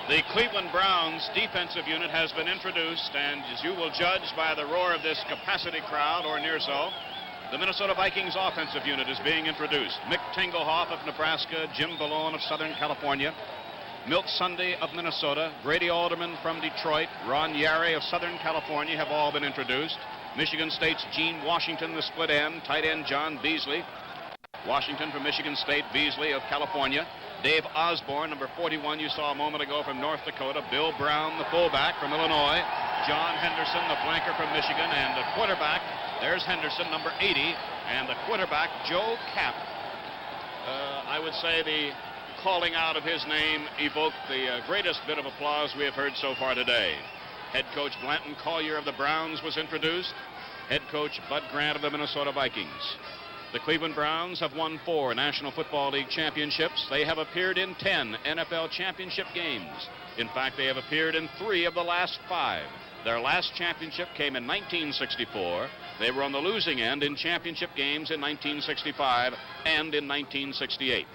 The Cleveland Browns defensive unit has been introduced, and as you will judge by the roar of this capacity crowd, or near so, the Minnesota Vikings offensive unit is being introduced. Mick Tingelhoff of Nebraska, Jim Ballone of Southern California, Milt Sunday of Minnesota, Grady Alderman from Detroit, Ron Yary of Southern California have all been introduced. Michigan State's Gene Washington, the split end, tight end John Beasley. Washington from Michigan State, Beasley of California. Dave Osborne, number 41, you saw a moment ago from North Dakota. Bill Brown, the fullback from Illinois. John Henderson, the flanker from Michigan. And the quarterback, there's Henderson, number 80. And the quarterback, Joe Kapp. I would say the calling out of his name evoked the greatest bit of applause we have heard so far today. Head coach Blanton Collier of the Browns was introduced. Head coach Bud Grant of the Minnesota Vikings. The Cleveland Browns have won 4 National Football League championships. They have appeared in 10 NFL championship games. In fact, they have appeared in 3 of the last 5. Their last championship came in 1964. They were on the losing end in championship games in 1965 and in 1968.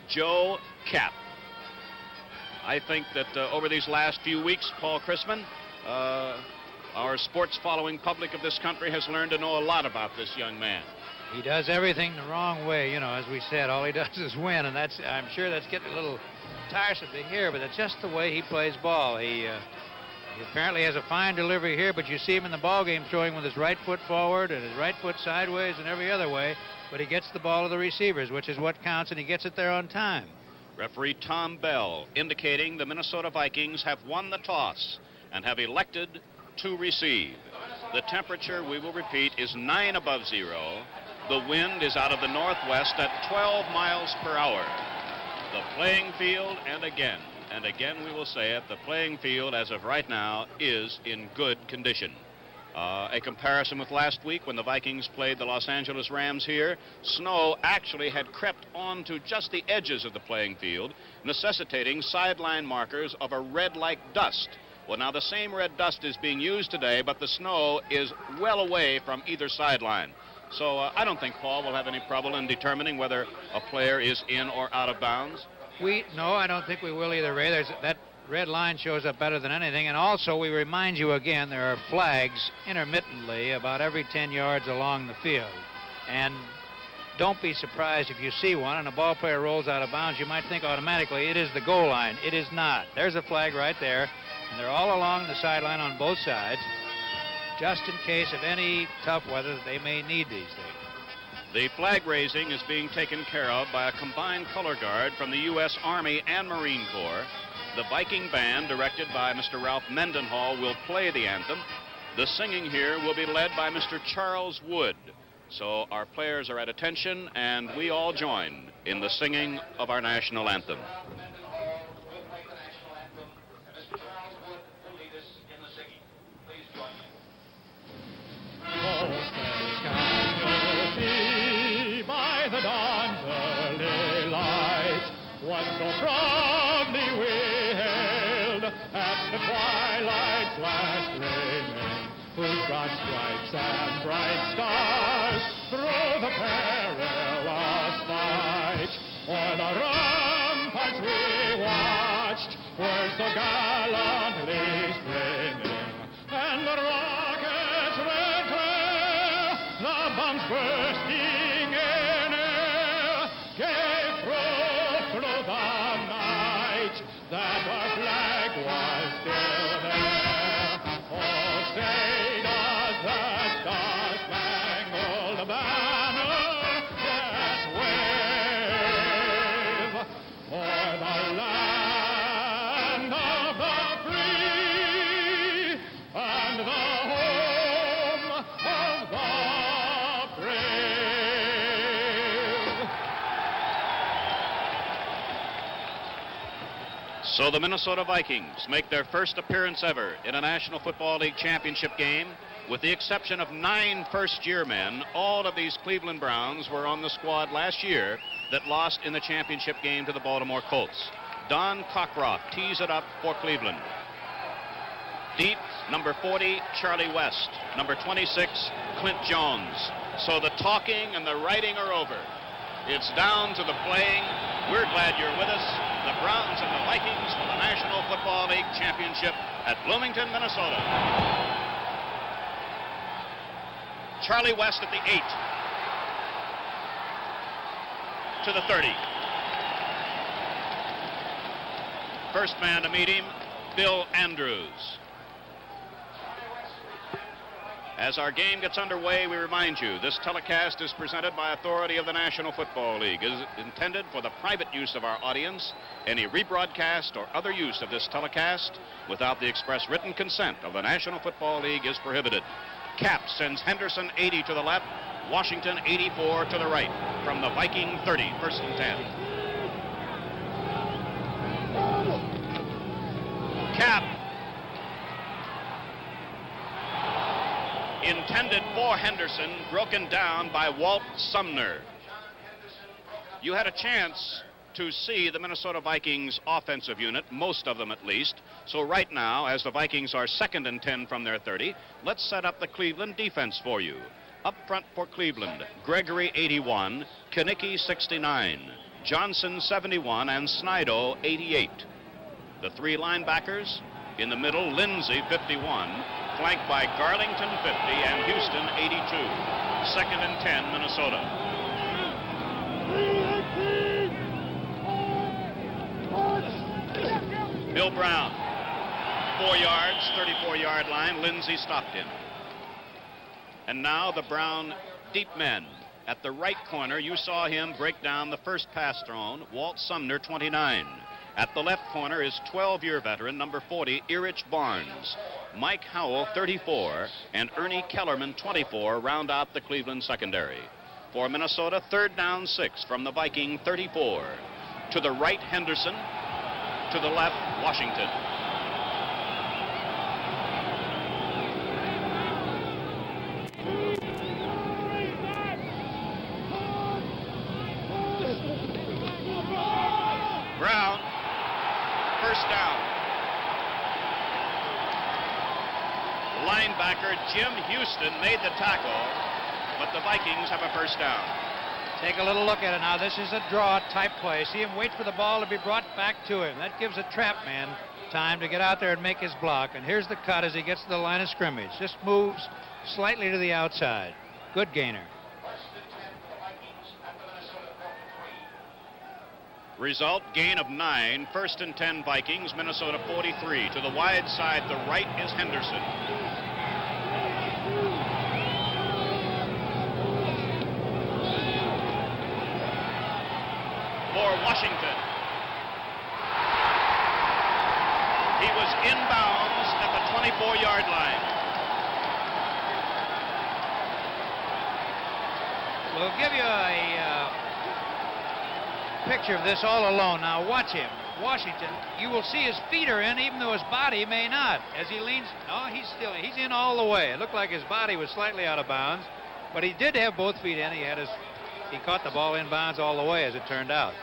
Joe Kapp. I think that over these last few weeks, Paul Chrisman, our sports following public of this country has learned to know a lot about this young man. He does everything the wrong way, as we said. All he does is win, and I'm sure that's getting a little tiresome to hear, but that's just the way he plays ball. He apparently has a fine delivery here, but you see him in the ball game throwing with his right foot forward and his right foot sideways and every other way, but he gets the ball to the receivers, which is what counts, and he gets it there on time. Referee Tom Bell indicating the Minnesota Vikings have won the toss and have elected to receive. The temperature, we will repeat, is 9 above 0. The wind is out of the northwest at 12 miles per hour. The playing field, and again we will say it, the playing field as of right now is in good condition. A comparison with last week when the Vikings played the Los Angeles Rams here, snow actually had crept onto just the edges of the playing field, necessitating sideline markers of a red-like dust. Well, now the same red dust is being used today, but the snow is well away from either sideline. So I don't think Paul will have any trouble in determining whether a player is in or out of bounds. No, I don't think we will either, Ray. That red line shows up better than anything. And also, we remind you again, there are flags intermittently about every 10 yards along the field. And don't be surprised if you see one and a ball player rolls out of bounds. You might think automatically it is the goal line. It is not. There's a flag right there. And they're all along the sideline on both sides, just in case of any tough weather that they may need these things. The flag raising is being taken care of by a combined color guard from the U.S. Army and Marine Corps. The Viking band, directed by Mr. Ralph Mendenhall, will play the anthem. The singing here will be led by Mr. Charles Wood. So our players are at attention, and we all join in the singing of our national anthem. What so proudly we hailed at the twilight's last gleaming, whose broad stripes and bright stars through the perilous fight o'er the ramparts we watched were so gallantly streaming, and the rockets red glare, the bombs bursting in air, gave proof through the night that our flag was still there. Oh, say does the star-spangled banner yet wave o'er the land of the free and the home of the brave. So the Minnesota Vikings make their first appearance ever in a National Football League championship game. With the exception of 9 first-year men, all of these Cleveland Browns were on the squad last year that lost in the championship game to the Baltimore Colts. Don Cockroft tees it up for Cleveland. Deep, number 40, Charlie West. Number 26, Clint Jones. So the talking and the writing are over. It's down to the playing. We're glad you're with us. The Browns and the Vikings for the National Football League Championship at Bloomington, Minnesota. Charlie West at the 8. To the 30. First man to meet him, Bill Andrews. As our game gets underway, we remind you, this telecast is presented by authority of the National Football League. It is intended for the private use of our audience. Any rebroadcast or other use of this telecast without the express written consent of the National Football League is prohibited. Kapp sends Henderson 80 to the left, Washington 84 to the right. From the Viking 30, 1st and 10. Kapp intended for Henderson, broken down by Walt Sumner. You had a chance to see the Minnesota Vikings offensive unit, most of them at least. So right now, as the Vikings are 2nd and 10 from their 30, let's set up the Cleveland defense for you. Up front for Cleveland, Gregory 81, Kanicki 69, Johnson 71, and Snido 88. The 3 linebackers, in the middle, Lindsey 51, flanked by Garlington 50 and Houston 82. 2nd and 10, Minnesota. Bill Brown, 4 yards, 34-yard line. Lindsey stopped him. And now the Brown deep men. At the right corner, you saw him break down the first pass thrown, Walt Sumner, 29. At the left corner is 12-year veteran, number 40, Erich Barnes. Mike Howell, 34, and Ernie Kellerman, 24, round out the Cleveland secondary. For Minnesota, 3rd down 6 from the Viking 34. To the right, Henderson. To the left, Washington. Brown, 1st down. Linebacker Jim Houston made the tackle, but the Vikings have a 1st down. Take a little look at it now. This is a draw type play. See him wait for the ball to be brought back to him. That gives a trap man time to get out there and make his block. And here's the cut as he gets to the line of scrimmage. Just moves slightly to the outside. Good gainer. Result, gain of 9, 1st and 10 Vikings, Minnesota 43. To the wide side, the right is Henderson. For Washington. He was inbounds at the 24-yard line. We'll give you a picture of this all alone. Now watch him. Washington, you will see his feet are in, even though his body may not. As he leans, no, he's in all the way. It looked like his body was slightly out of bounds, but he did have both feet in. He caught the ball in bounds all the way, as it turned out.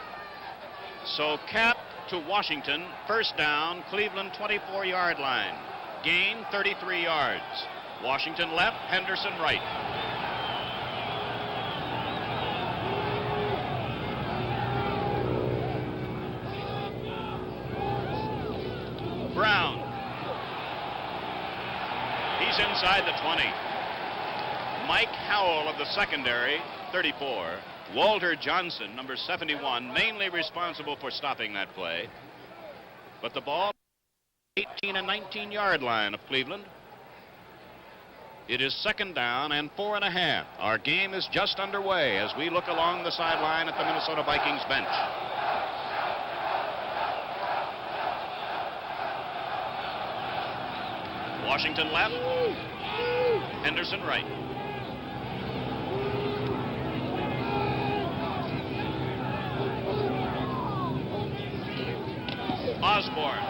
So Kapp to Washington, 1st down, Cleveland 24-yard line. Gain 33 yards. Washington left, Henderson right. Brown. He's inside the 20. Mike Howell of the secondary, 34. Walter Johnson, number 71, mainly responsible for stopping that play. But the ball, 18 and 19-yard line of Cleveland. It is 2nd down and 4.5. Our game is just underway as we look along the sideline at the Minnesota Vikings bench. Washington left, Henderson right. Osborne.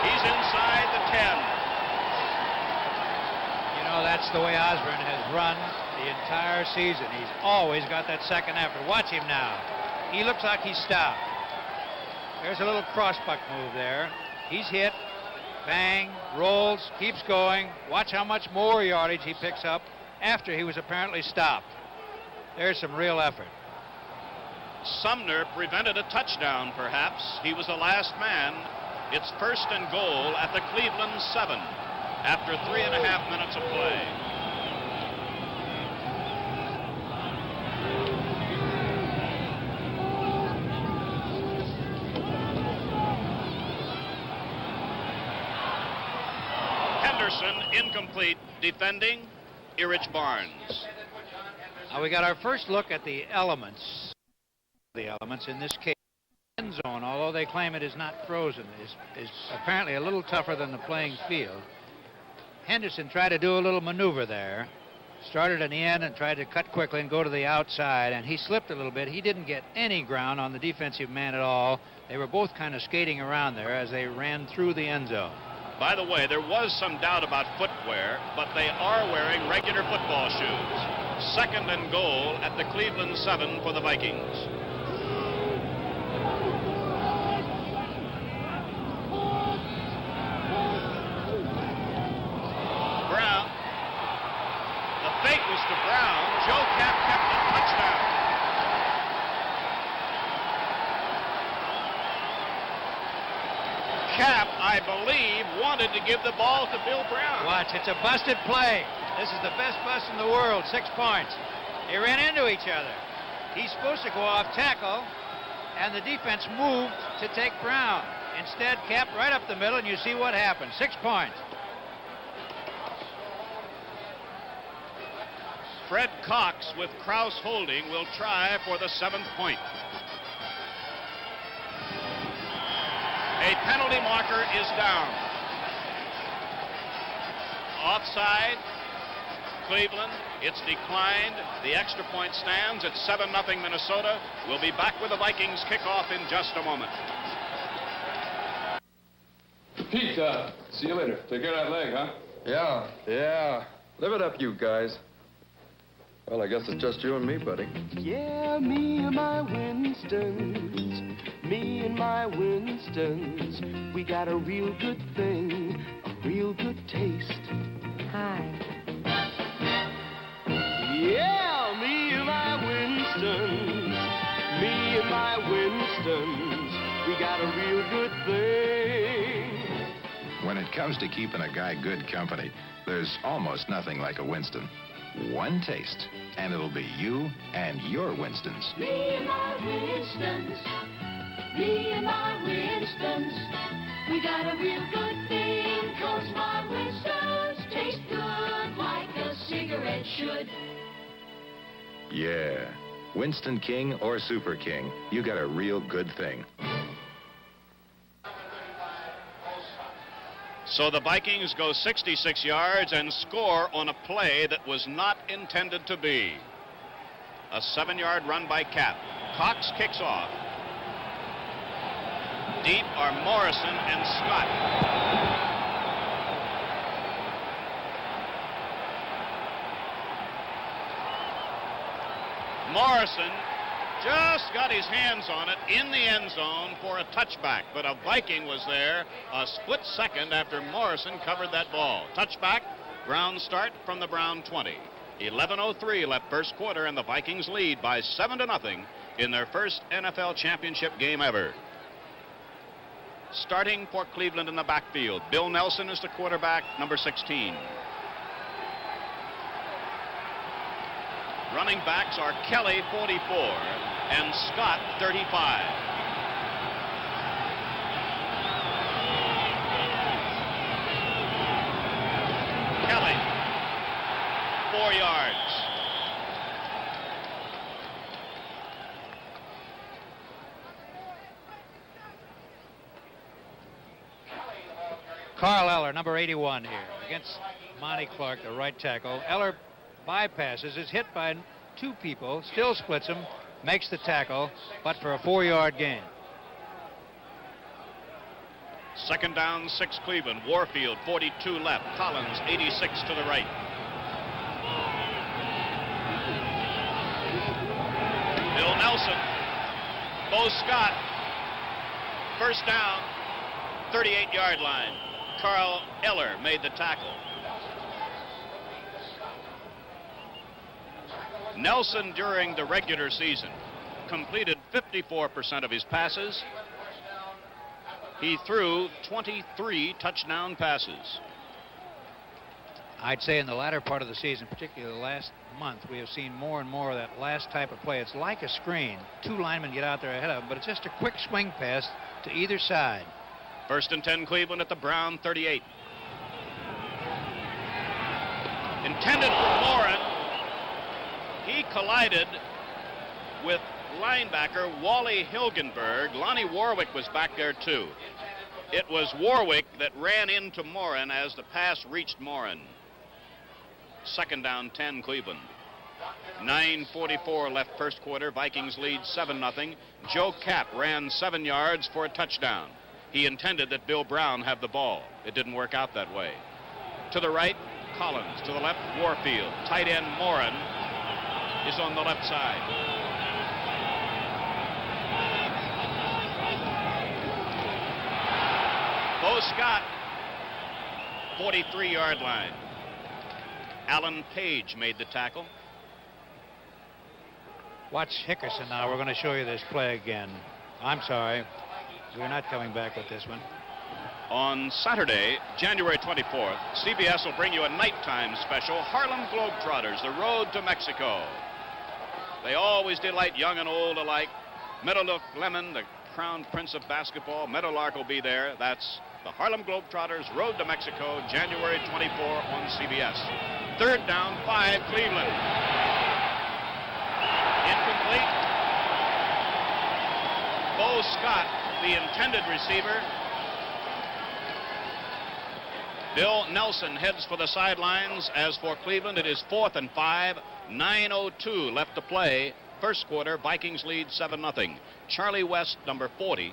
He's inside the 10. You know, that's the way Osborne has run the entire season. He's always got that second effort. Watch him now. He looks like he's stopped. There's a little crossbuck move there. He's hit. Bang. Rolls. Keeps going. Watch how much more yardage he picks up after he was apparently stopped. There's some real effort. Sumner prevented a touchdown, perhaps. He was the last man. It's 1st and goal at the Cleveland 7 after 3.5 minutes of play. Henderson incomplete, defending Erich Barnes. Now we got our first look at the elements. The elements in this case, end zone, although they claim it is not frozen, is apparently a little tougher than the playing field. Henderson tried to do a little maneuver there, started in the end and tried to cut quickly and go to the outside, and he slipped a little bit. He didn't get any ground on the defensive man at all. They were both kind of skating around there as they ran through the end zone. By the way, there was some doubt about footwear, but they are wearing regular football shoes. 2nd and goal at the Cleveland 7 for the Vikings. Brown. The fake was to Brown. Joe Kapp kept it. Touchdown. Kapp, I believe, wanted to give the ball to Bill Brown. Watch, it's a busted play. This is the best bust in the world, 6 points. They ran into each other. He's supposed to go off tackle, and the defense moved to take Brown. Instead, Kapp right up the middle, and you see what happened. 6 points. Fred Cox with Krause holding will try for the 7th point. A penalty marker is down. Offside, Cleveland. It's declined. The extra point stands. It's 7-0 Minnesota. We'll be back with the Vikings kickoff in just a moment. Pete, see you later. Take care of that leg, huh? Yeah. Live it up, you guys. Well, I guess it's just you and me, buddy. Yeah, me and my Winstons, me and my Winstons, we got a real good thing, a real good taste. Hi. Yeah, me and my Winstons, me and my Winstons, we got a real good thing. When it comes to keeping a guy good company, there's almost nothing like a Winston. One taste, and it'll be you and your Winstons. Me and my Winstons, me and my Winstons, we got a real good thing, 'cause my Winstons taste good like a cigarette should. Yeah, Winston King or Super King, you got a real good thing. So the Vikings go 66 yards and score on a play that was not intended to be. A 7-yard run by Kapp. Cox kicks off. Deep are Morrison and Scott. Morrison just got his hands on it in the end zone for a touchback, but a Viking was there a split second after Morrison covered that ball. Touchback, Brown start from the Brown 20. 11:03 left first quarter, and the Vikings lead by 7-0 in their first NFL championship game ever. Starting for Cleveland in the backfield, Bill Nelson is the quarterback, number 16. Running backs are Kelly, 44, and Scott, 35. Kelly, 4 yards. Carl Eller, number 81 here, against Monty Clark, the right tackle. Eller bypasses, is hit by 2 people, still splits him, makes the tackle, but for a 4-yard gain. Second down, 6 Cleveland. Warfield, 42 left. Collins, 86 to the right. Bill Nelson, Bo Scott, first down, 38-yard line. Carl Eller made the tackle. Nelson, during the regular season, completed 54% of his passes. He threw 23 touchdown passes. I'd say in the latter part of the season, particularly the last month, we have seen more and more of that last type of play. It's like a screen. Two linemen get out there ahead of them, but it's just a quick swing pass to either side. 1st and 10 Cleveland at the Brown 38. Intended for Morin. He collided with linebacker Wally Hilgenberg. Lonnie Warwick was back there too. It was Warwick that ran into Morin as the pass reached Morin. 2nd down 10 Cleveland. 9:44 left first quarter. Vikings lead 7-0. Joe Kapp ran 7 yards for a touchdown. He intended that Bill Brown have the ball. It didn't work out that way. To the right, Collins. To the left, Warfield. Tight end Morin is on the left side. Bo Scott, 43-yard line. Alan Page made the tackle. Watch Hickerson now. We're going to show you this play again. I'm sorry. We're not coming back with this one. On Saturday, January 24th, CBS will bring you a nighttime special, Harlem Globetrotters, the road to Mexico. They always delight young and old alike. Meadowlark Lemon, the crown prince of basketball, Meadowlark will be there. That's the Harlem Globetrotters, road to Mexico, January 24 on CBS. 3rd down, 5, Cleveland. Incomplete. Bo Scott, the intended receiver. Bill Nelson heads for the sidelines. As for Cleveland, it is 4th and 5. 9:02 left to play. First quarter, Vikings lead 7-0. Charlie West, number 40.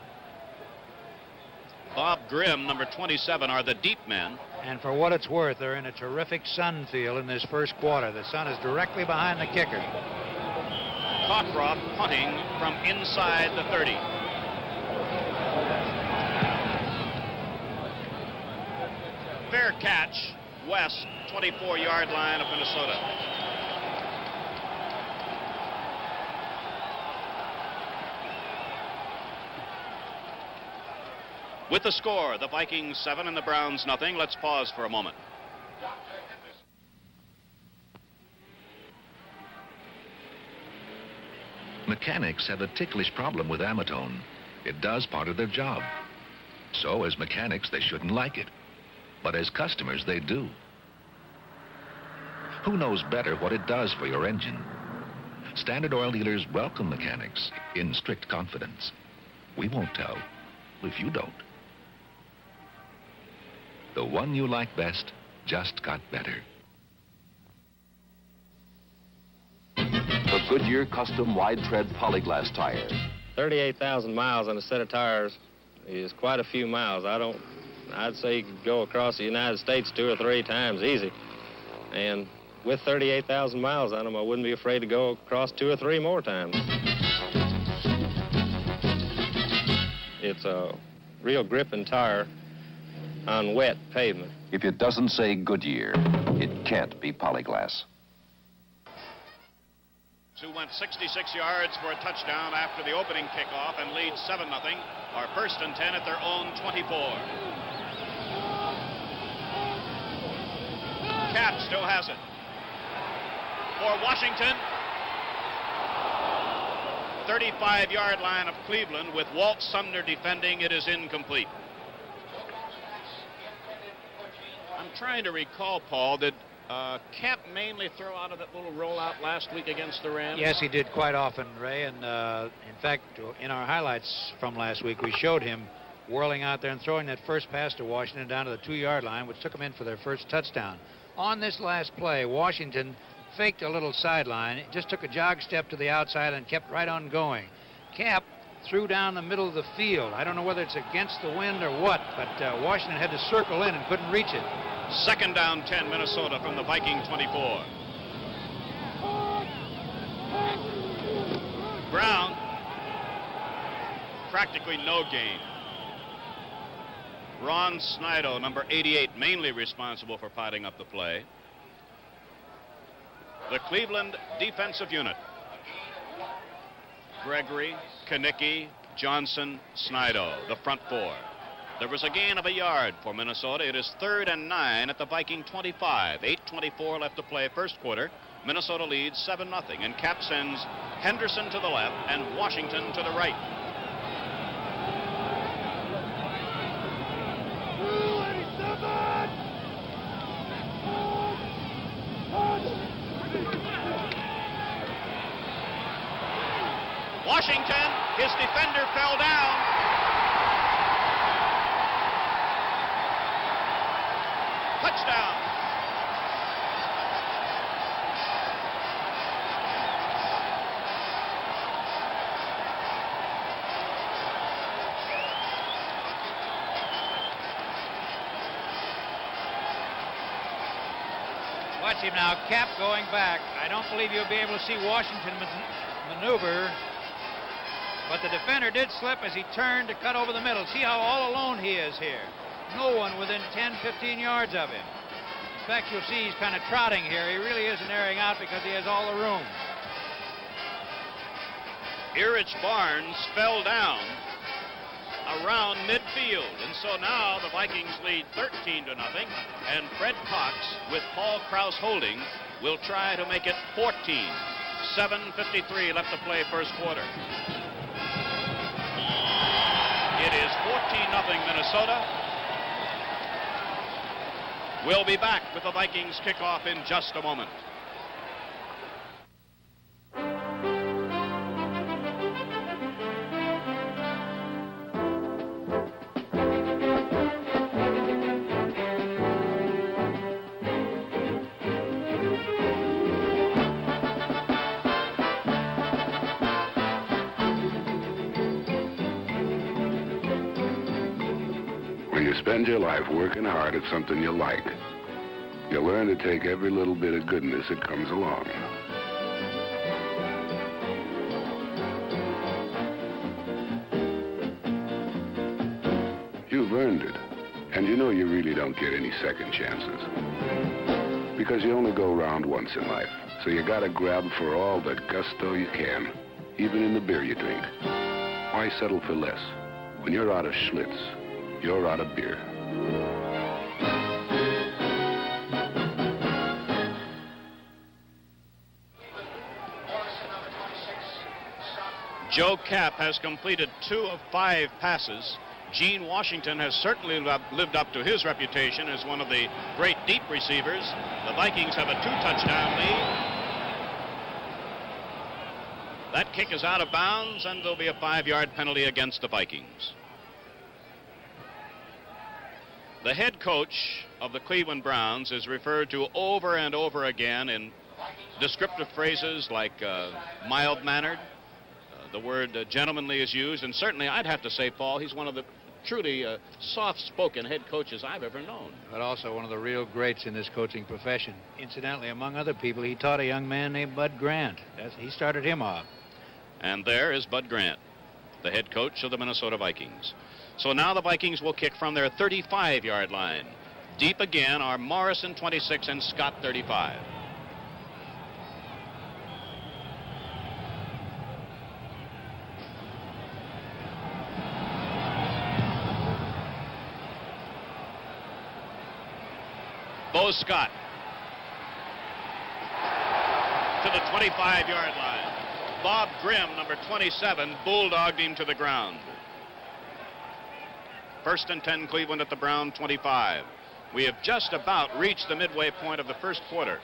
Bob Grimm, number 27, are the deep men. And for what it's worth, they're in a terrific sun field in this first quarter. The sun is directly behind the kicker. Cockcroft punting from inside the 30. Fair catch, West, 24-yard line of Minnesota. With the score, the Vikings 7 and the Browns nothing. Let's pause for a moment. Mechanics have a ticklish problem with Amatone. It does part of their job. So as mechanics, they shouldn't like it. But as customers, they do. Who knows better what it does for your engine? Standard Oil dealers welcome mechanics in strict confidence. We won't tell if you don't. The one you like best just got better. The Goodyear Custom Wide Tread Polyglass Tire. 38,000 miles on a set of tires is quite a few miles. I'd say you could go across the United States 2 or 3 times easy. And with 38,000 miles on them, I wouldn't be afraid to go across 2 or 3 more times. It's a real gripping tire on wet pavement. If it doesn't say Goodyear, it can't be Polyglass. Who went 66 yards for a touchdown after the opening kickoff and lead 7-0. Are 1st and 10 at their own 24. Kapp still has it. For Washington. 35-yard line of Cleveland with Walt Sumner defending. It is incomplete. I'm trying to recall, Paul, did Kapp mainly throw out of that little rollout last week against the Rams? Yes, he did quite often, Ray. And in fact, in our highlights from last week, we showed him whirling out there and throwing that first pass to Washington down to the 2-yard line, which took them in for their first touchdown. On this last play, Washington faked a little sideline, just took a jog step to the outside and kept right on going. Kapp threw down the middle of the field. I don't know whether it's against the wind or what, but Washington had to circle in and couldn't reach it. 2nd down 10, Minnesota from the Viking 24. Brown, practically no gain. Ron Snido, number 88, mainly responsible for potting up the play. the Cleveland defensive unit. Gregory, Kanicki, Johnson, Snido, the front four. There was a gain of a yard for Minnesota. It is 3rd and 9 at the Viking 25. 8:24 left to play first quarter. Minnesota leads 7-0, and Kapp sends Henderson to the left and Washington to the right. Washington, his defender fell down. Touchdown. Watch him now, Kapp going back. I don't believe you'll be able to see Washington maneuver, but the defender did slip as he turned to cut over the middle. See how all alone he is here. No one within 10, 15 yards of him. In fact, you'll see he's kind of trotting here. He really isn't airing out because he has all the room. Erich Barnes fell down around midfield, and so now the Vikings lead 13-0, and Fred Cox, with Paul Krause holding, will try to make it 14. 7:53 left to play first quarter. It is 14-0 Minnesota. We'll be back with the Vikings kickoff in just a moment. Spend your life working hard at something you like. You learn to take every little bit of goodness that comes along. You've earned it, and you know you really don't get any second chances. Because you only go round once in life, so you gotta grab for all that gusto you can, even in the beer you drink. Why settle for less? When you're out of Schlitz, you're out of beer. Joe Kapp has completed 2 of 5 passes. Gene Washington has certainly lived up to his reputation as one of the great deep receivers. The Vikings have a 2-touchdown lead. That kick is out of bounds, and there'll be a 5-yard penalty against the Vikings. The head coach of the Cleveland Browns is referred to over and over again in descriptive phrases like mild-mannered. The word gentlemanly is used, and certainly I'd have to say, Paul, he's one of the truly soft-spoken head coaches I've ever known. But also one of the real greats in this coaching profession. Incidentally, among other people, he taught a young man named Bud Grant. He started him off. And there is Bud Grant, the head coach of the Minnesota Vikings. So now the Vikings will kick from their 35-yard line. Deep again are Morrison, 26, and Scott, 35. Bo Scott to the 25-yard line. Bob Grimm, number 27, bulldogged him to the ground. 1st and 10, Cleveland at the Brown 25. We have just about reached the midway point of the first quarter.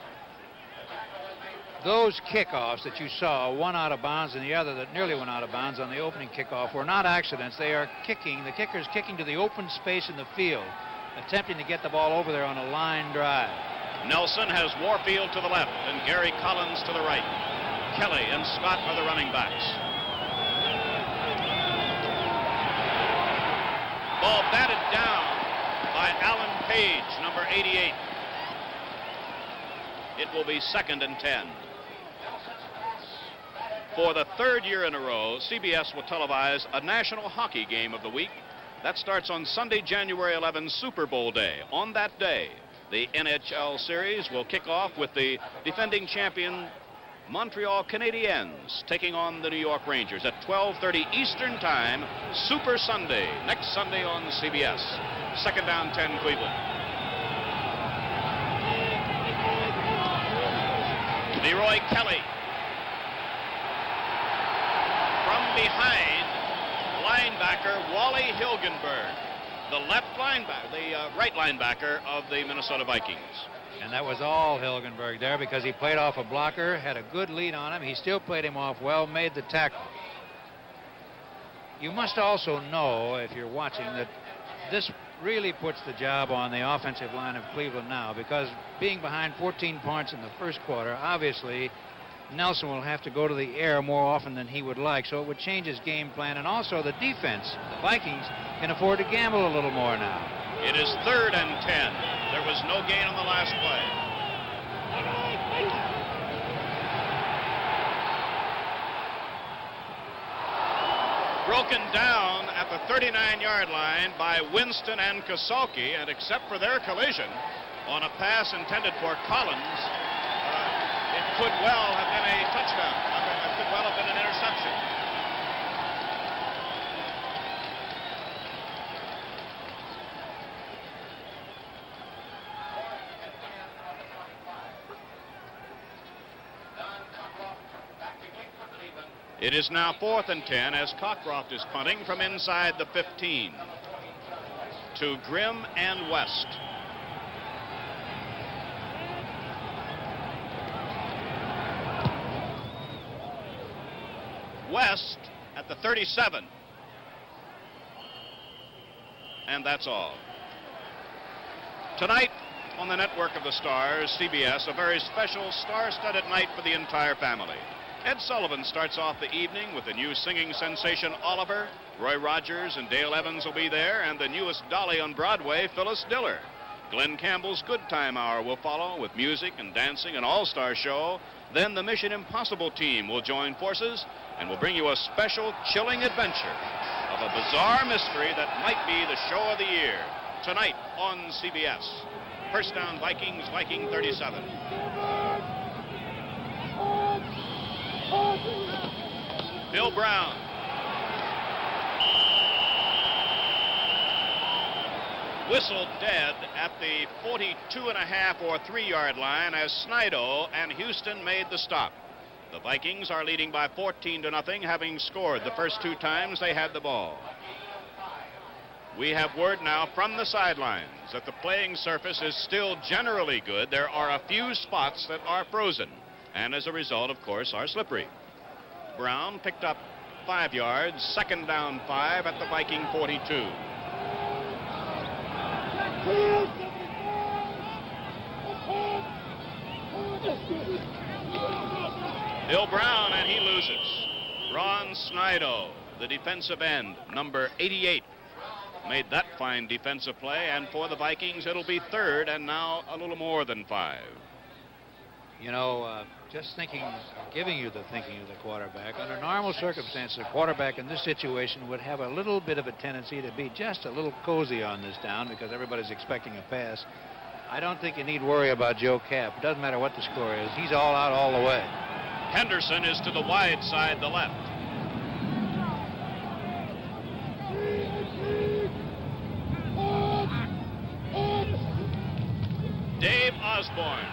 Those kickoffs that you saw, one out of bounds and the other that nearly went out of bounds on the opening kickoff, were not accidents. They are kicking. The kicker is kicking to the open space in the field, attempting to get the ball over there on a line drive. Nelson has Warfield to the left and Gary Collins to the right. Kelly and Scott are the running backs. Ball batted down by Alan Page, number 88. It will be 2nd and 10. For the 3rd year in a row, CBS will televise a national hockey game of the week. That starts on Sunday, January 11, Super Bowl day. On that day, The NHL series will kick off with the defending champion Montreal Canadiens taking on the New York Rangers at 12:30 Eastern Time, Super Sunday, next Sunday on CBS. Second down, 10, Cleveland. Leroy Kelly from behind, linebacker Wally Hilgenberg, the right linebacker of the Minnesota Vikings. And that was all Hilgenberg there because he played off a blocker, had a good lead on him. He still played him off well, made the tackle. You must also know, if you're watching, that this really puts the job on the offensive line of Cleveland now, because being behind 14 points in the first quarter, obviously Nelson will have to go to the air more often than he would like, so it would change his game plan. And also the defense, the Vikings, can afford to gamble a little more now. It is 3rd and 10. There was no gain on the last play. Broken down at the 39-yard line by Winston and Kasalki, and except for their collision on a pass intended for Collins, it could well have been a touchdown. It could well have been an interception. It is now 4th and 10 as Cockcroft is punting from inside the 15 to Grimm and West. West at the 37. And that's all. Tonight on the network of the Stars, CBS, a very special star-studded night for the entire family. Ed Sullivan starts off the evening with the new singing sensation Oliver. Roy Rogers and Dale Evans will be there, and the newest dolly on Broadway, Phyllis Diller. Glenn Campbell's Good Time Hour will follow with music and dancing, an all-star show. Then the Mission Impossible team will join forces and will bring you a special chilling adventure of a bizarre mystery that might be the show of the year. Tonight on CBS. First down, Vikings, Viking 37. Bill Brown. Whistled dead at the 42.5 or 3-yard line as Snido and Houston made the stop. The Vikings are leading by 14-0, having scored the first 2 times they had the ball. We have word now from the sidelines that the playing surface is still generally good. There are a few spots that are frozen, and as a result, of course, are slippery. Brown picked up 5 yards, second down 5 at the Viking 42. Bill Brown, and he loses. Ron Snido, the defensive end, number 88, made that fine defensive play, and for the Vikings, it'll be 3rd and now a little more than 5. You know, just thinking, giving you the thinking of the quarterback, under normal circumstances, a quarterback in this situation would have a little bit of a tendency to be just a little cozy on this down because everybody's expecting a pass. I don't think you need worry about Joe Kapp. It doesn't matter what the score is. He's all out all the way. Henderson is to the wide side, the left. Dave Osborne.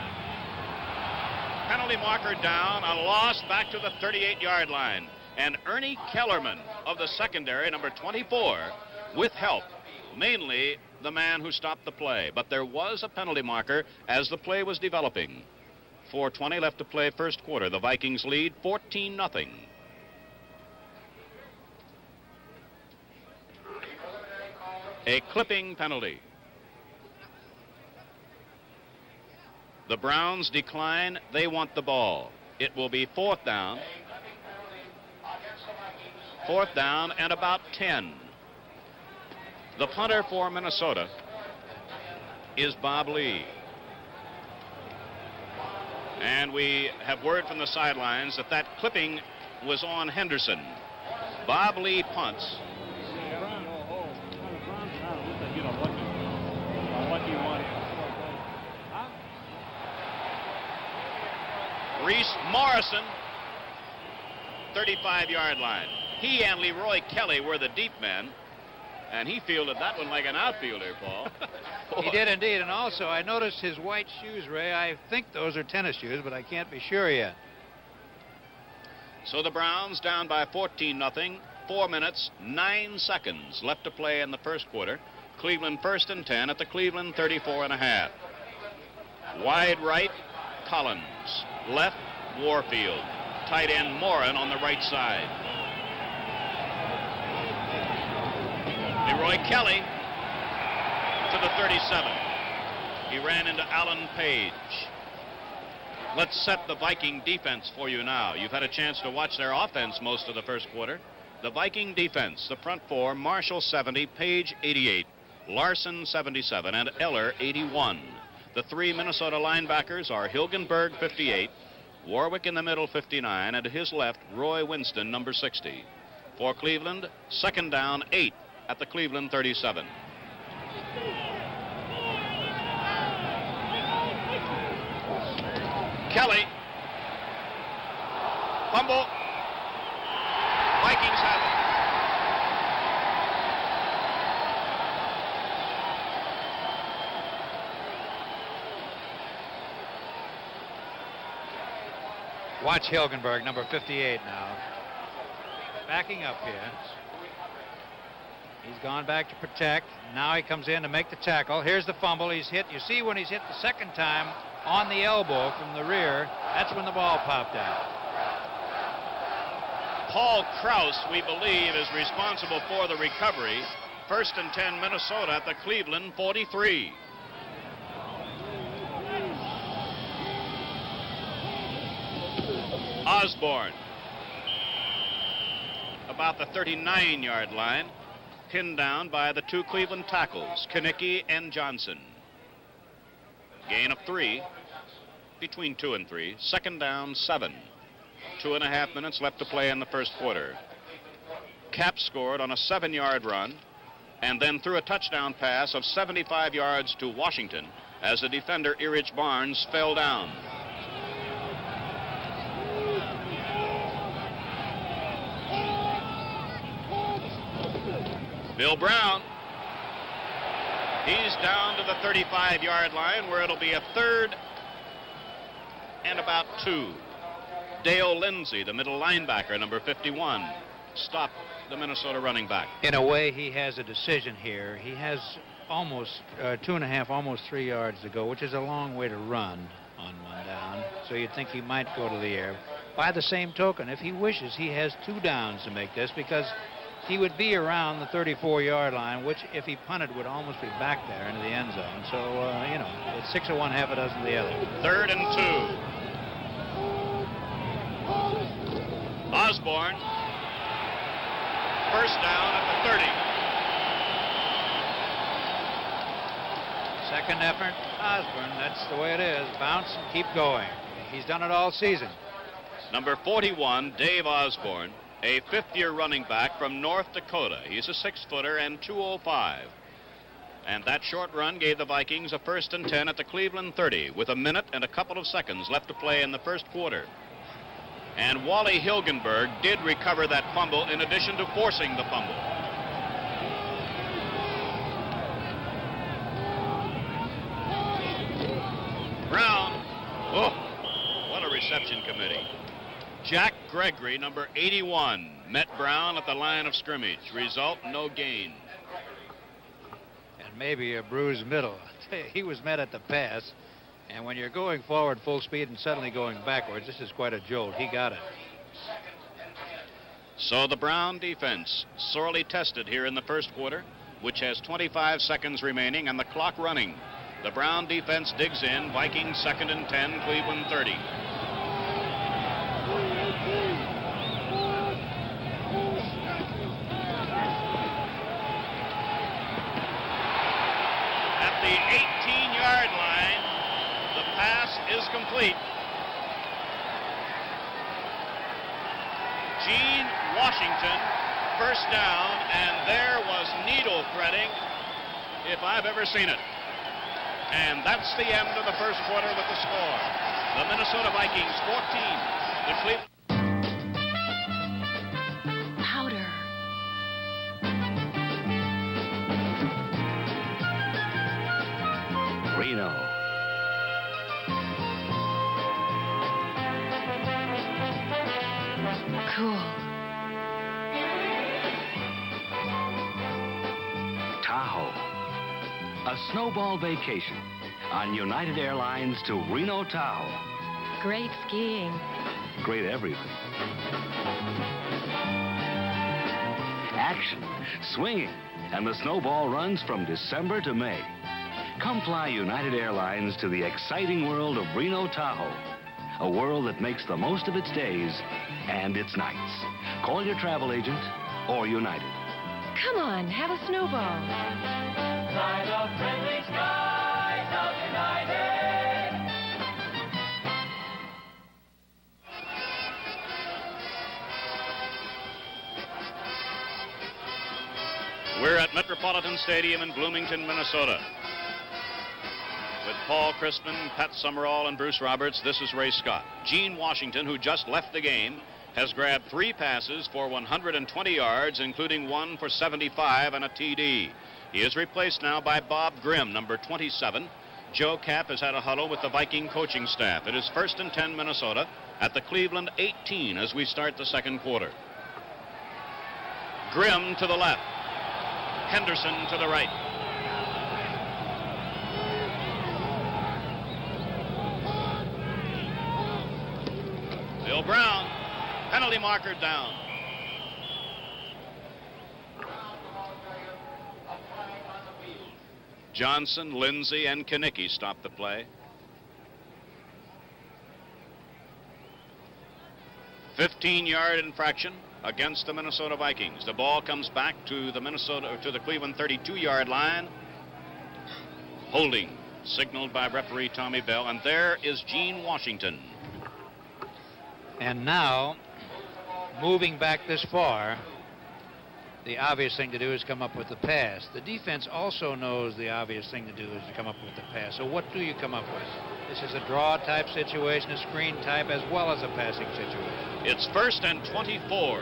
Penalty marker down, a loss back to the 38-yard line. And Ernie Kellerman of the secondary, number 24, with help, mainly the man who stopped the play. But there was a penalty marker as the play was developing. 4:20 left to play first quarter. The Vikings lead 14-0. A clipping penalty. The Browns decline. They want the ball. It will be 4th down. 4th down and about 10. The punter for Minnesota is Bob Lee. And we have word from the sidelines that that clipping was on Henderson. Bob Lee punts. Reese Morrison, 35-yard line. He and Leroy Kelly were the deep men, and he fielded that one like an outfielder, Paul. He did indeed, and also I noticed his white shoes, Ray. I think those are tennis shoes, but I can't be sure yet. So the Browns down by 14-0, 4 minutes, 9 seconds left to play in the first quarter. Cleveland 1st and 10 at the Cleveland 34.5. Wide right, Collins. Left, Warfield. Tight end Morin on the right side. Leroy Kelly to the 37. He ran into Alan Page. Let's set the Viking defense for you now. You've had a chance to watch their offense most of the first quarter. The Viking defense, the front four, Marshall 70, Page 88, Larson 77, and Eller 81. The three Minnesota linebackers are Hilgenberg 58, Warwick in the middle 59, and to his left, Roy Winston, number 60. For Cleveland, 2nd down 8 at the Cleveland 37. Kelly. Fumble. Vikings have it. Watch Hilgenberg, number 58 now. Backing up here. He's gone back to protect. Now he comes in to make the tackle. Here's the fumble. He's hit. You see when he's hit the second time on the elbow from the rear, that's when the ball popped out. Paul Krause, we believe, is responsible for the recovery. 1st and 10 Minnesota at the Cleveland 43. Osborne, about the 39-yard line, pinned down by the two Cleveland tackles, Kanicki and Johnson. Gain of 3, between 2 and 3. 2nd down 7. 2.5 minutes left to play in the first quarter. Kapp scored on a 7-yard run and then threw a touchdown pass of 75 yards to Washington as the defender Erich Barnes fell down. Bill Brown, he's down to the 35-yard line where it'll be a 3rd and about 2. Dale Lindsey, the middle linebacker, number 51, stopped the Minnesota running back. In a way, he has a decision here. He has almost 2.5, almost 3 yards to go, which is a long way to run on 1 down. So you'd think he might go to the air. By the same token, if he wishes, he has 2 downs to make this because he would be around the 34-yard line, which, if he punted, would almost be back there into the end zone. So, you know, it's 6 of one, half a dozen of the other. 3rd and 2. Osborne. 1st down at the 30. Second effort, Osborne. That's the way it is. Bounce and keep going. He's done it all season. Number 41, Dave Osborne, a 5th-year running back from North Dakota. He's a 6-footer and 205. And that short run gave the Vikings a 1st and 10 at the Cleveland 30 with a minute and a couple of seconds left to play in the first quarter. And Wally Hilgenberg did recover that fumble in addition to forcing the fumble. Brown. Oh, what a reception committee. Jack Gregory, number 81, met Brown at the line of scrimmage. Result, no gain. And maybe a bruised middle. He was met at the pass. And when you're going forward full speed and suddenly going backwards, this is quite a jolt. He got it. So the Brown defense sorely tested here in the first quarter, which has 25 seconds remaining and the clock running. The Brown defense digs in. Vikings 2nd and 10, Cleveland 30. At the 18-yard line, the pass is complete. Gene Washington, 1st down, and there was needle threading if I've ever seen it. And that's the end of the first quarter with the score. The Minnesota Vikings 14. The Cleveland. Powder. Reno. Cool. Tahoe. A snowball vacation on United Airlines to Reno, Tahoe. Great skiing. Great everything. Action, swinging, and the snowball runs from December to May. Come fly United Airlines to the exciting world of Reno, Tahoe. A world that makes the most of its days and its nights. Call your travel agent or United. Come on, have a snowball. Fly the friendly skies of United. We're at Metropolitan Stadium in Bloomington, Minnesota. With Paul Crispin, Pat Summerall, and Bruce Roberts, this is Ray Scott. Gene Washington, who just left the game, has grabbed 3 passes for 120 yards, including 1 for 75 and a TD. He is replaced now by Bob Grimm, number 27. Joe Kapp has had a huddle with the Viking coaching staff. It is 1st and 10 Minnesota at the Cleveland 18 as we start the second quarter. Grimm to the left. Henderson to the right. Bill Brown, penalty marker down. Johnson, Lindsay, and Kanicki stop the play. 15-yard infraction against the Minnesota Vikings. The ball comes back to the Cleveland 32-yard line. Holding signaled by referee Tommy Bell, and there is Gene Washington. And now, moving back this far, the obvious thing to do is come up with the pass. The defense also knows the obvious thing to do is to come up with the pass. So what do you come up with? This is a draw type situation, a screen type, as well as a passing situation. It's 1st and 24.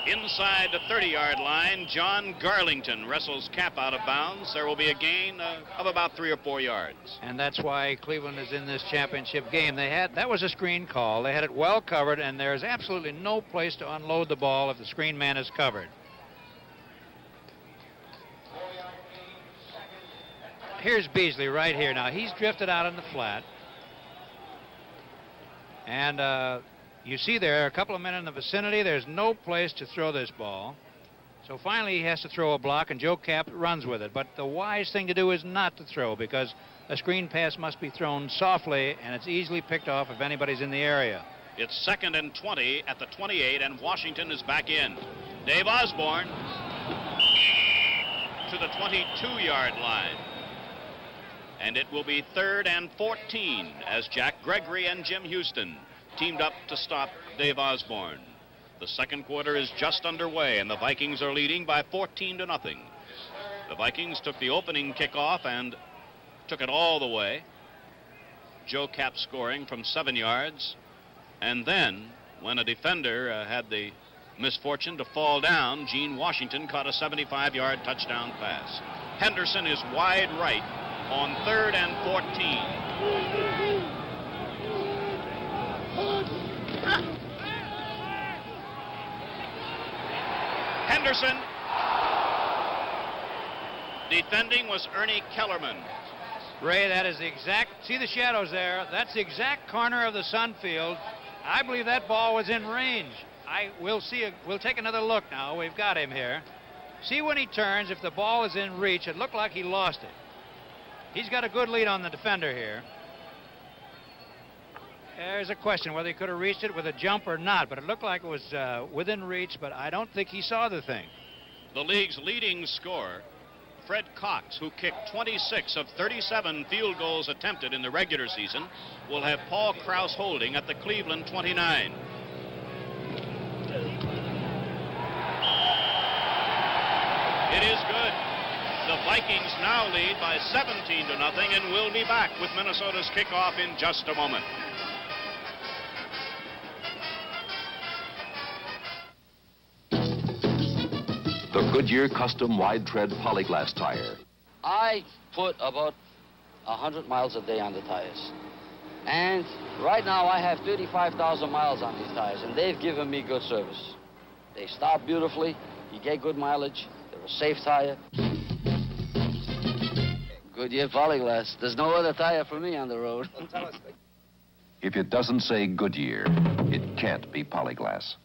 Inside the 30-yard line, John Garlington wrestles Kapp out of bounds. There will be a gain of about 3 or 4 yards. And that's why Cleveland is in this championship game. That was a screen call. They had it well covered, and there's absolutely no place to unload the ball if the screen man is covered. Here's Beasley right here. Now, he's drifted out on the flat. And you see there, a couple of men in the vicinity, there's no place to throw this ball. So finally he has to throw a block, and Joe Kapp runs with it. But the wise thing to do is not to throw, because a screen pass must be thrown softly, and it's easily picked off if anybody's in the area. It's 2nd and 20 at the 28, and Washington is back in. Dave Osborne to the 22-yard line. And it will be 3rd and 14 as Jack Gregory and Jim Houston teamed up to stop Dave Osborne. The second quarter is just underway, and the Vikings are leading by 14-0. The Vikings took the opening kickoff and took it all the way. Joe Kapp scoring from 7 yards. And then, when a defender had the misfortune to fall down, Gene Washington caught a 75-yard touchdown pass. Henderson is wide right on 3rd and 14. Henderson. Defending was Ernie Kellerman. Ray, that is the exact, see the shadows there? That's the exact corner of the sun field. I believe that ball was in range. We'll take another look now. We've got him here. See when he turns, if the ball is in reach, it looked like he lost it. He's got a good lead on the defender here. There's a question whether he could have reached it with a jump or not, but it looked like it was within reach, but I don't think he saw the thing. The league's leading scorer, Fred Cox, who kicked 26 of 37 field goals attempted in the regular season, will have Paul Krause holding at the Cleveland 29. Vikings now lead by 17-0, and we'll be back with Minnesota's kickoff in just a moment. The Goodyear Custom Wide Tread Polyglass Tire. I put about 100 miles a day on the tires. And right now I have 35,000 miles on these tires, and they've given me good service. They start beautifully, you get good mileage, they're a safe tire. Goodyear Polyglass. There's no other tire for me on the road. If it doesn't say Goodyear, it can't be Polyglass.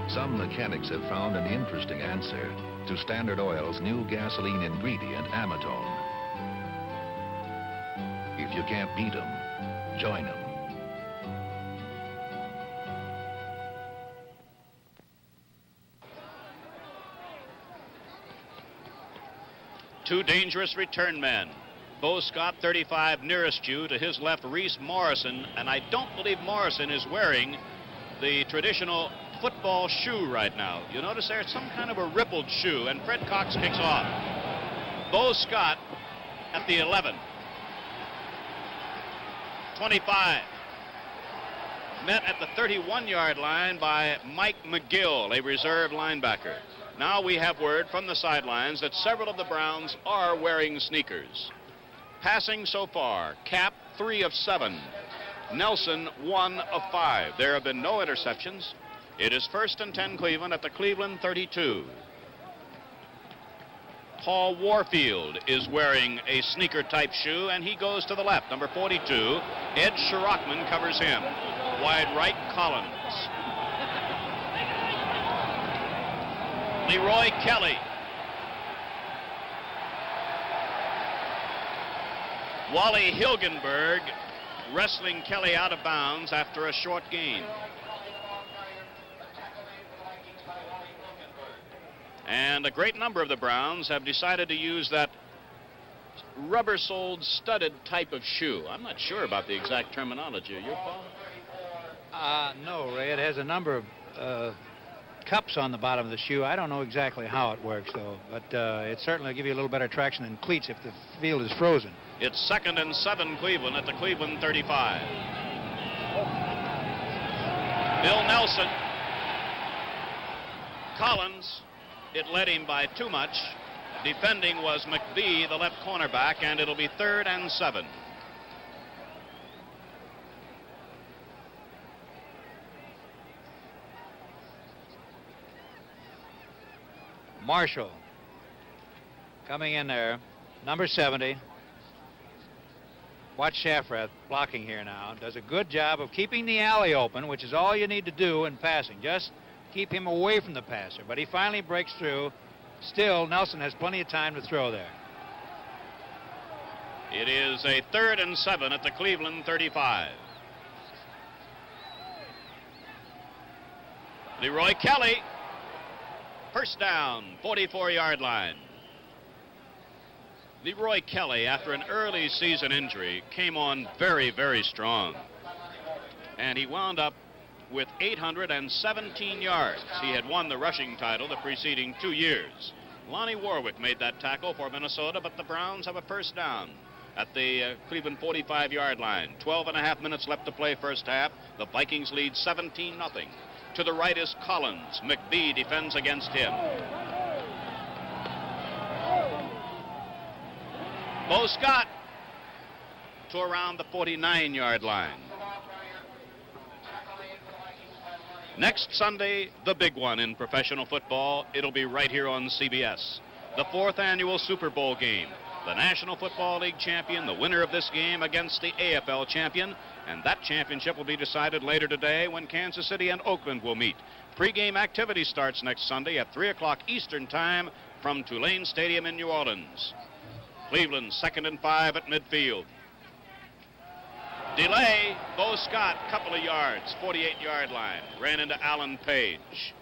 Some mechanics have found an interesting answer to Standard Oil's new gasoline ingredient, amatone. If you can't beat them, join them. Two dangerous return men. Bo Scott, 35, nearest you. To his left, Reese Morrison. And I don't believe Morrison is wearing the traditional football shoe right now. You notice there's some kind of a rippled shoe, and Fred Cox kicks off. Bo Scott at the 11. 25. Met at the 31-yard line by Mike McGill, a reserve linebacker. Now we have word from the sidelines that several of the Browns are wearing sneakers. Passing so far, Kapp 3 of 7. Nelson 1 of 5. There have been no interceptions. It is 1st and 10 Cleveland at the Cleveland 32. Paul Warfield is wearing a sneaker-type shoe, and he goes to the left. Number 42, Ed Schrockman covers him. Wide right, Collins. Leroy Kelly. Wally Hilgenberg wrestling Kelly out of bounds after a short gain. And a great number of the Browns have decided to use that rubber-soled studded type of shoe. I'm not sure about the exact terminology. Are you, Paul? No, Ray. It has a number of cups on the bottom of the shoe. I don't know exactly how it works, though, but it certainly will give you a little better traction than cleats if the field is frozen. It's 2nd and 7 Cleveland at the Cleveland 35. Bill Nelson. Collins. It led him by too much. Defending was McBee, the left cornerback, and it'll be 3rd and 7. Marshall coming in there, number 70. Watch Shafrath blocking here now. Does a good job of keeping the alley open, which is all you need to do in passing. Just keep him away from the passer. But he finally breaks through. Still, Nelson has plenty of time to throw there. It is a 3rd and 7 at the Cleveland 35. Leroy Kelly. First down, 44-yard line. Leroy Kelly, after an early season injury, came on very, very strong. And he wound up with 817 yards. He had won the rushing title the preceding 2 years. Lonnie Warwick made that tackle for Minnesota, but the Browns have a first down at the Cleveland 45-yard line. 12.5 minutes left to play first half. The Vikings lead 17-0. To the right is Collins. McBee defends against him. Bo Scott to around the 49-yard line. Next Sunday, the big one in professional football. It'll be right here on CBS. The 4th annual Super Bowl game. The National Football League champion, the winner of this game against the AFL champion, and that championship will be decided later today when Kansas City and Oakland will meet. Pre-game activity starts next Sunday at 3 o'clock Eastern Time from Tulane Stadium in New Orleans. Cleveland 2nd and 5 at midfield. Delay, Bo Scott, couple of yards, 48-yard line. Ran into Alan Page.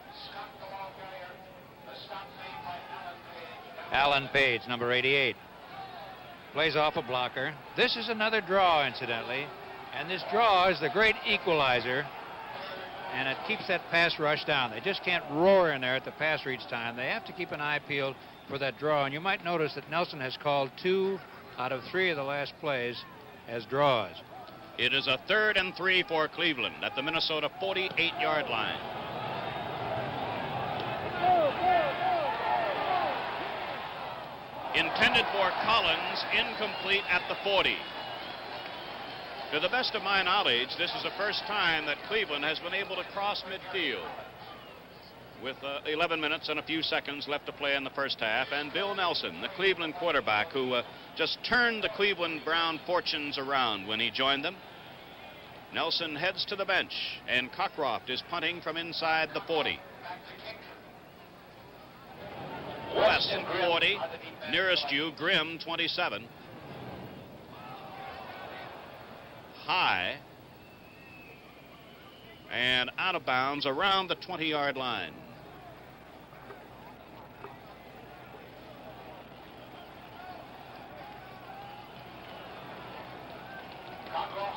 Alan Page, number 88. Plays off a blocker. This is another draw, incidentally. And this draw is the great equalizer. And it keeps that pass rush down. They just can't roar in there at the pass reach time. They have to keep an eye peeled for that draw. And you might notice that Nelson has called 2 out of 3 of the last plays as draws. It is a 3rd and 3 for Cleveland at the Minnesota 48-yard line. Intended for Collins, incomplete at the 40. To the best of my knowledge, this is the first time that Cleveland has been able to cross midfield. With 11 minutes and a few seconds left to play in the first half, and Bill Nelson, the Cleveland quarterback who just turned the Cleveland Brown fortunes around when he joined them. Nelson heads to the bench, and Cockcroft is punting from inside the 40. West 40, nearest you, Grimm 27. High and out of bounds around the 20-yard line.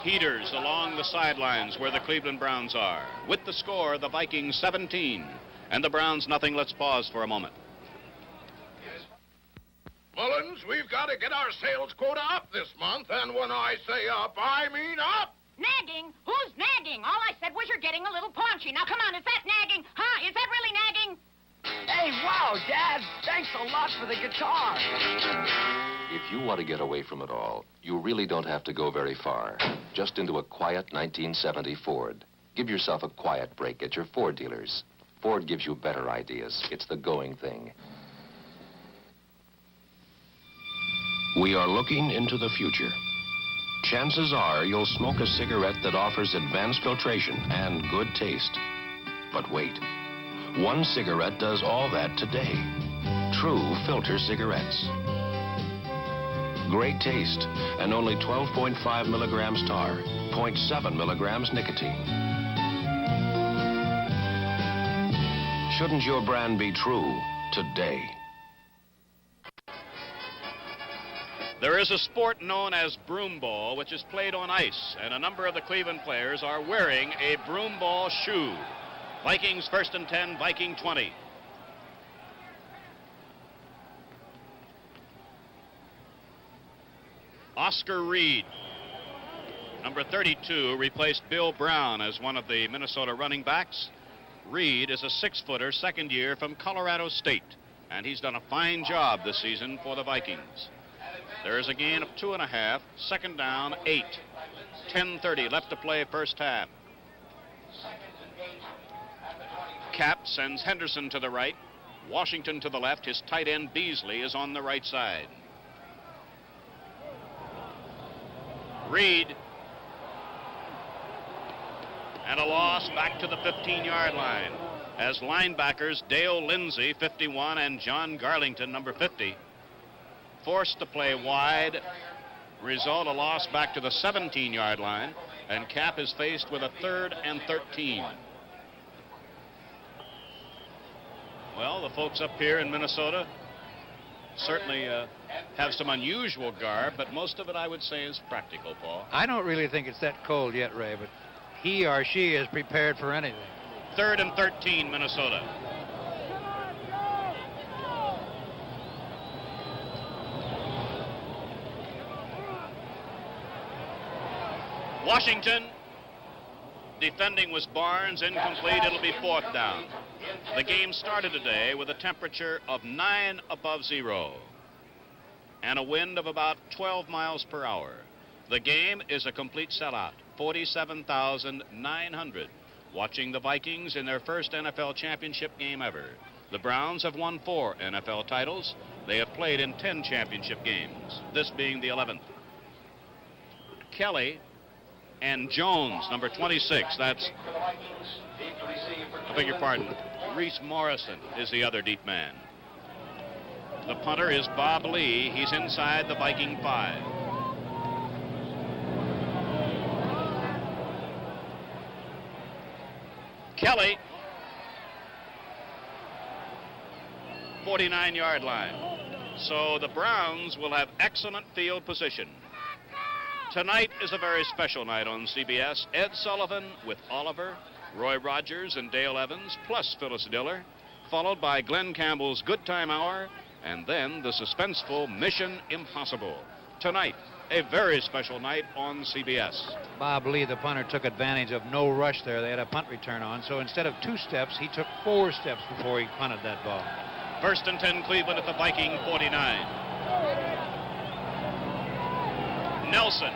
Heaters along the sidelines where the Cleveland Browns are. With the score, the Vikings 17 and the Browns nothing. Let's pause for a moment. Mullins, we've got to get our sales quota up this month, and when I say up, I mean up. Nagging? Who's nagging? All I said was you're getting a little paunchy. Now, come on, is that nagging? Huh? Is that really nagging? Hey, wow, Dad, thanks a lot for the guitar. If you want to get away from it all, you really don't have to go very far. Just into a quiet 1970 Ford. Give yourself a quiet break at your Ford dealers. Ford gives you better ideas. It's the going thing. We are looking into the future. Chances are you'll smoke a cigarette that offers advanced filtration and good taste. But wait, one cigarette does all that today. True filter cigarettes. Great taste and only 12.5 milligrams tar, 0.7 milligrams nicotine. Shouldn't your brand be true today? There is a sport known as broom ball, which is played on ice, and a number of the Cleveland players are wearing a broom ball shoe. Vikings 1st and 10, Viking 20. Oscar Reed, number 32, replaced Bill Brown as one of the Minnesota running backs. Reed is a 6-footer, second year from Colorado State, and he's done a fine job this season for the Vikings. There is a gain of 2.5, second down, 8. 10:30 left to play first half. Kapp sends Henderson to the right, Washington to the left. His tight end Beasley is on the right side. Reed, and a loss back to the 15-yard line as linebackers Dale Lindsey, 51, and John Garlington, number 50, forced to play wide. Result, a loss back to the 17-yard line, and Kapp is faced with a 3rd and 13. Well, the folks up here in Minnesota certainly have some unusual garb, but most of it, I would say, is practical, Paul. I don't really think it's that cold yet, Ray, but he or she is prepared for anything. 3rd and 13, Minnesota. Washington, defending was Barnes, incomplete. It'll be 4th down. The game started today with a temperature of 9 above zero and a wind of about 12 miles per hour. The game is a complete sellout, 47,900 watching the Vikings in their first NFL championship game ever. The Browns have won 4 NFL titles. They have played in 10 championship games, this being the 11th. Kelly and Jones, number 26. That's, I beg your pardon, Reese Morrison is the other deep man. The punter is Bob Lee. He's inside the Viking 5. Kelly, 49-yard line. So the Browns will have excellent field position. Tonight is a very special night on CBS. Ed Sullivan with Oliver, Roy Rogers, and Dale Evans, plus Phyllis Diller, followed by Glenn Campbell's Good Time Hour, and then the suspenseful Mission Impossible. Tonight, a very special night on CBS. Bob Lee, the punter, took advantage of no rush there. They had a punt return on, so instead of 2 steps, he took 4 steps before he punted that ball. 1st and 10, Cleveland at the Viking 49. Nelson.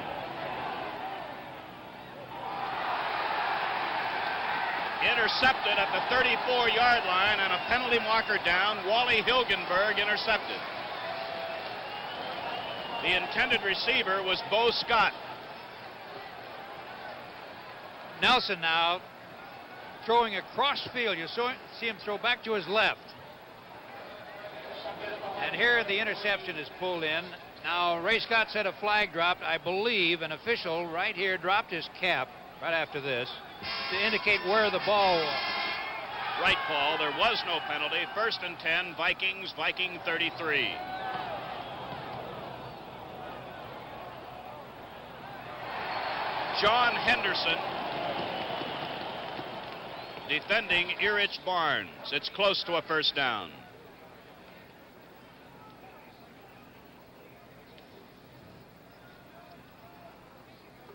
Intercepted at the 34-yard line, and a penalty marker down. Wally Hilgenberg intercepted. The intended receiver was Bo Scott. Nelson now throwing across field. You see him throw back to his left. And here the interception is pulled in. Now, Ray Scott said a flag dropped. I believe an official right here dropped his cap right after this to indicate where the ball was. Right, Paul. There was no penalty. 1st and 10, Vikings, Viking 33. John Henderson defending Erich Barnes. It's close to a 1st down.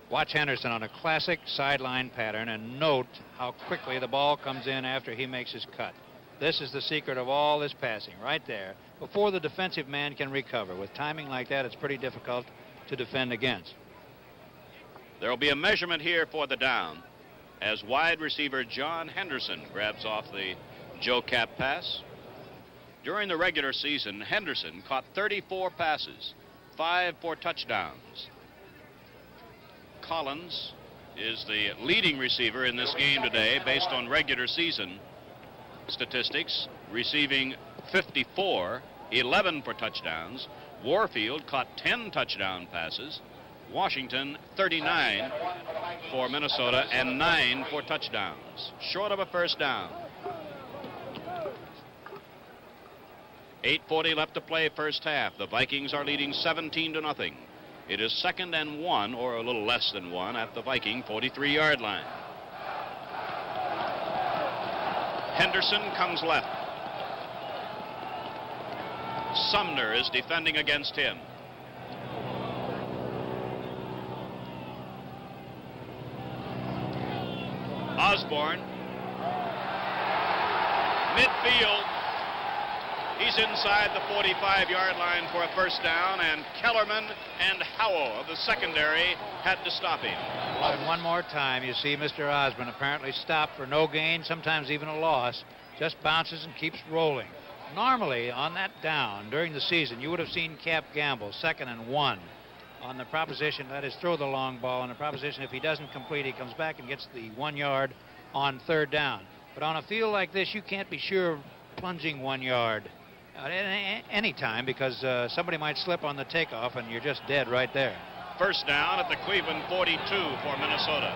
Watch Henderson on a classic sideline pattern and note how quickly the ball comes in after he makes his cut. This is the secret of all this passing right there. Before the defensive man can recover. With timing like that, it's pretty difficult to defend against. There will be a measurement here for the down as wide receiver John Henderson grabs off the Joe Kapp pass. During the regular season, Henderson caught 34 passes, 5 for touchdowns. Collins is the leading receiver in this game today based on regular season statistics, receiving 54, 11 for touchdowns. Warfield caught 10 touchdown passes. Washington 39 for Minnesota and 9 for touchdowns. Short of a 1st down. 8:40 left to play 1st half. The Vikings are leading 17-0. It is 2nd and 1, or a little less than 1, at the Viking 43-yard line. Henderson comes left. Sumner is defending against him. Osborne. Midfield. He's inside the 45-yard line for a 1st down, and Kellerman and Howell of the secondary had to stop him. And one more time, you see Mr. Osborne apparently stopped for no gain, sometimes even a loss, just bounces and keeps rolling. Normally, on that down during the season, you would have seen Cap gamble 2nd and 1 on the proposition, that is, throw the long ball, on the proposition if he doesn't complete, he comes back and gets the 1 yard on 3rd down. But on a field like this, you can't be sure of plunging 1 yard at any time, because somebody might slip on the takeoff and you're just dead right there. 1st down at the Cleveland 42 for Minnesota.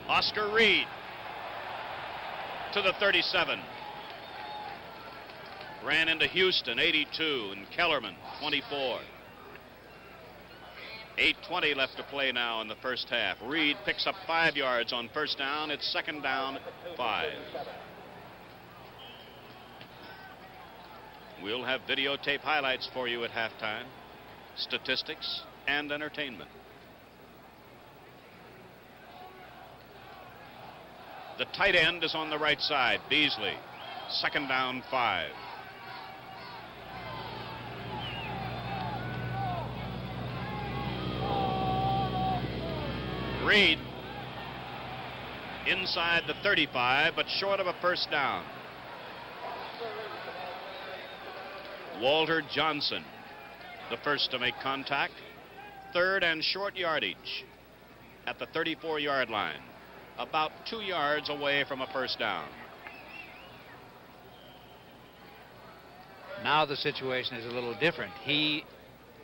Oscar Reed to the 37. Ran into Houston, 82, and Kellerman, 24. 8:20 left to play now in the 1st half. Reed picks up 5 yards on 1st down. It's 2nd down, 5. We'll have videotape highlights for you at halftime, statistics, and entertainment. The tight end is on the right side, Beasley. 2nd down, 5. Reed inside the 35, but short of a 1st down. Walter Johnson, the first to make contact. 3rd and short yardage at the 34-yard line, about 2 yards away from a 1st down. Now the situation is a little different. He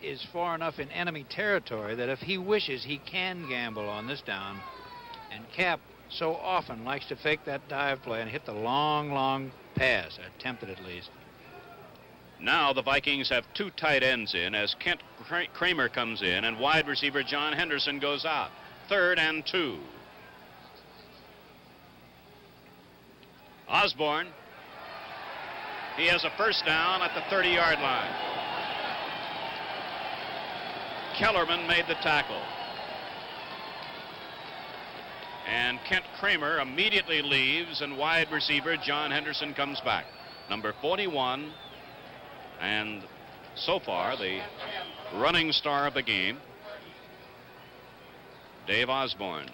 is far enough in enemy territory that if he wishes, he can gamble on this down. And Cap so often likes to fake that dive play and hit the long pass, attempt it at least. Now the Vikings have two tight ends in as Kent Kramer comes in and wide receiver John Henderson goes out. 3rd and 2. Osborne. He has a first down at the 30-yard line. Kellerman made the tackle. And Kent Kramer immediately leaves, and wide receiver John Henderson comes back. Number 41, and so far the running star of the game, Dave Osborne.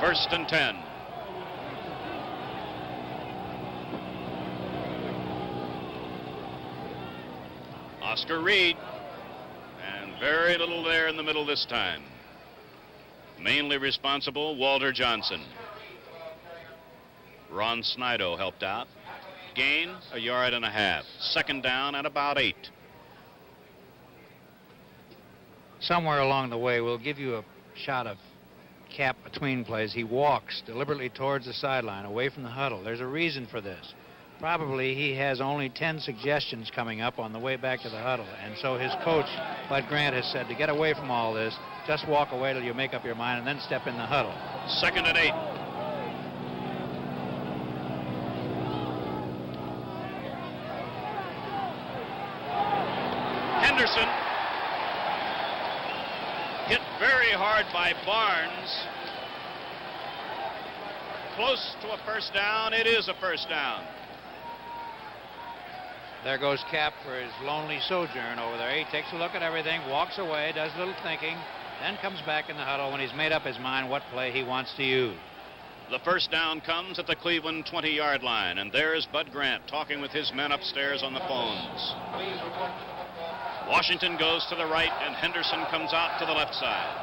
First and 10. Oscar Reed, and very little there in the middle this time. Mainly responsible, Walter Johnson. Ron Snido helped out. Gain, 1.5 yards. Second down at about 8. Somewhere along the way, we'll give you a shot of Kapp between plays. He walks deliberately towards the sideline, away from the huddle. There's a reason for this. Probably he has only 10 suggestions coming up on the way back to the huddle. And so his coach, Bud Grant, has said to get away from all this, just walk away till you make up your mind and then step in the huddle. Second and 8. Henderson hit very hard by Barnes. Close to a first down. It is a first down. There goes Kapp for his lonely sojourn over there. He takes a look at everything, walks away, does a little thinking, then comes back in the huddle when he's made up his mind what play he wants to use. The first down comes at the Cleveland 20-yard line, and there's Bud Grant talking with his men upstairs on the phones. Washington goes to the right, and Henderson comes out to the left side.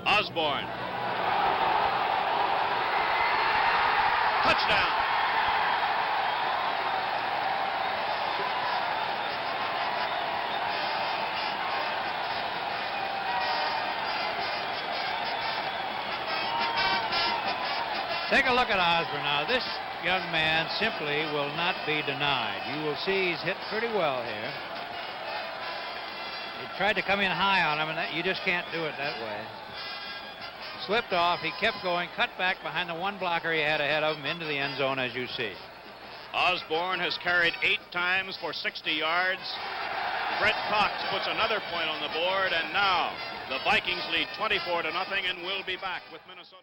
Osborne. Touchdown. Take a look at Osborne now. This young man simply will not be denied. You will see he's hit pretty well here. He tried to come in high on him, and you just can't do it that way. Slipped off. He kept going, cut back behind the one blocker he had ahead of him into the end zone, as you see. Osborne has carried 8 times for 60 yards. Brett Cox puts another point on the board, and now the Vikings lead 24-0, and we'll be back with Minnesota.